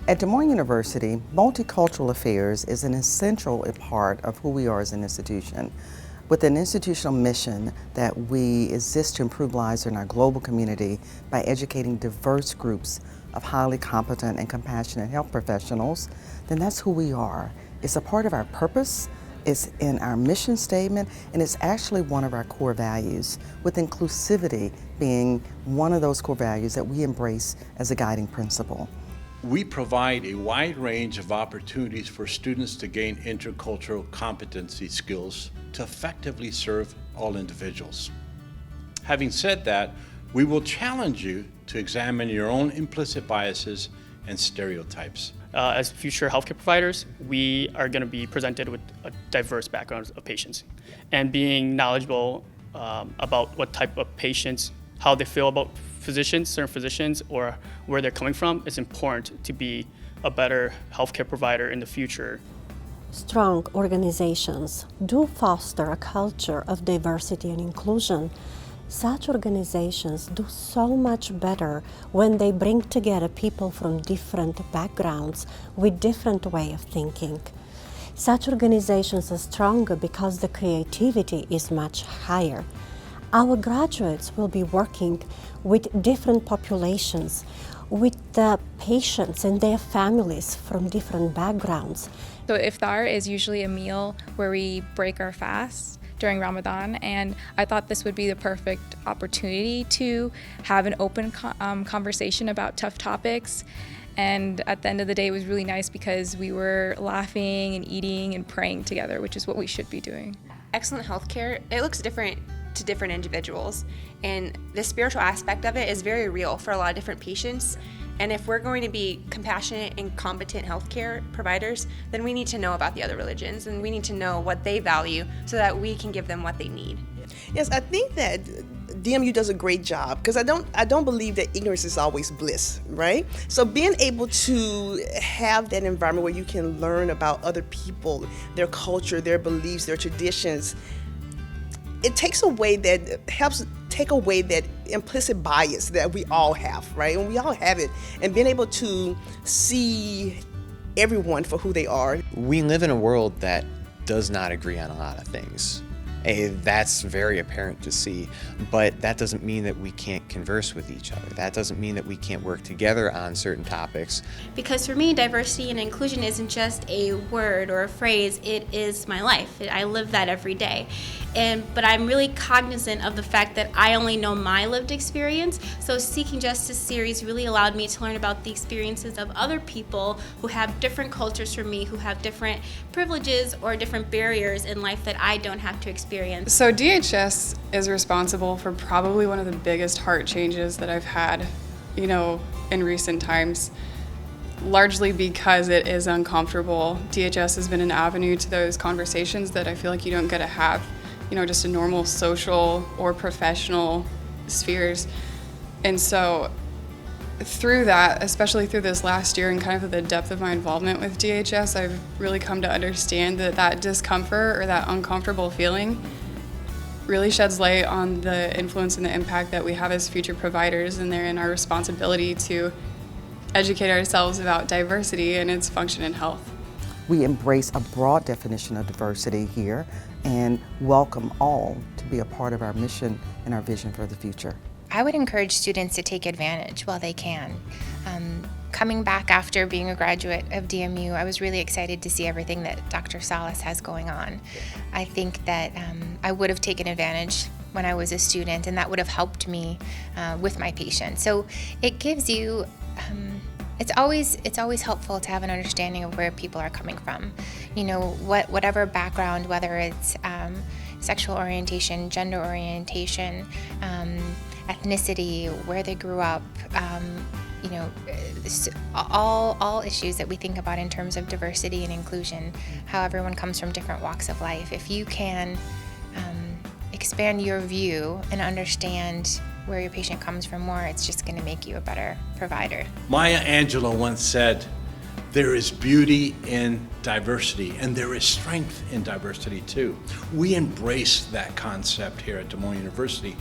At Des Moines University, multicultural affairs is an essential part of who we are as an institution. With an institutional mission that we exist to improve lives in our global community by educating diverse groups of highly competent and compassionate health professionals, then that's who we are. It's a part of our purpose, it's in our mission statement, and it's actually one of our core values, with inclusivity being one of those core values that we embrace as a guiding principle. We provide a wide range of opportunities for students to gain intercultural competency skills to effectively serve all individuals. Having said that, we will challenge you to examine your own implicit biases and stereotypes. As future healthcare providers, we are going to be presented with a diverse background of patients. And being knowledgeable about what type of patients, how they feel about physicians, certain physicians, or where they're coming from, is important to be a better healthcare provider in the future. Strong organizations do foster a culture of diversity and inclusion. Such organizations do so much better when they bring together people from different backgrounds with different way of thinking. Such organizations are stronger because the creativity is much higher. Our graduates will be working with different populations, with the patients and their families from different backgrounds. So iftar is usually a meal where we break our fast during Ramadan, and I thought this would be the perfect opportunity to have an open conversation about tough topics. And at the end of the day, it was really nice because we were laughing and eating and praying together, which is what we should be doing. Excellent healthcare, it looks different to different individuals, and the spiritual aspect of it is very real for a lot of different patients. And if we're going to be compassionate and competent healthcare providers, then we need to know about the other religions, and we need to know what they value so that we can give them what they need. Yes, I think that DMU does a great job, because I don't believe that ignorance is always bliss, right? So being able to have that environment where you can learn about other people, their culture, their beliefs, their traditions, it takes away that, helps take away that implicit bias that we all have, right? And we all have it. And being able to see everyone for who they are. We live in a world that does not agree on a lot of things. That's very apparent to see, but that doesn't mean that we can't converse with each other. That doesn't mean that we can't work together on certain topics. Because for me, diversity and inclusion isn't just a word or a phrase, it is my life. I live that every day. But I'm really cognizant of the fact that I only know my lived experience, so Seeking Justice series really allowed me to learn about the experiences of other people who have different cultures from me, who have different privileges or different barriers in life that I don't have to experience. So DHS is responsible for probably one of the biggest heart changes that I've had, in recent times. Largely because it is uncomfortable. DHS has been an avenue to those conversations that I feel like you don't get to have, just in normal social or professional spheres. And so through that, especially through this last year and kind of the depth of my involvement with DHS, I've really come to understand that discomfort or that uncomfortable feeling really sheds light on the influence and the impact that we have as future providers, and therein our responsibility to educate ourselves about diversity and its function in health. We embrace a broad definition of diversity here and welcome all to be a part of our mission and our vision for the future. I would encourage students to take advantage while they can. Coming back after being a graduate of DMU, I was really excited to see everything that Dr. Salas has going on. I think that I would have taken advantage when I was a student, and that would have helped me with my patients. So it gives you it's always helpful to have an understanding of where people are coming from. Whatever background, whether it's sexual orientation, gender orientation, ethnicity, where they grew up, all issues that we think about in terms of diversity and inclusion, how everyone comes from different walks of life. If you can expand your view and understand where your patient comes from more, it's just going to make you a better provider. Maya Angelou once said, "There is beauty in diversity, and there is strength in diversity too." We embrace that concept here at Des Moines University.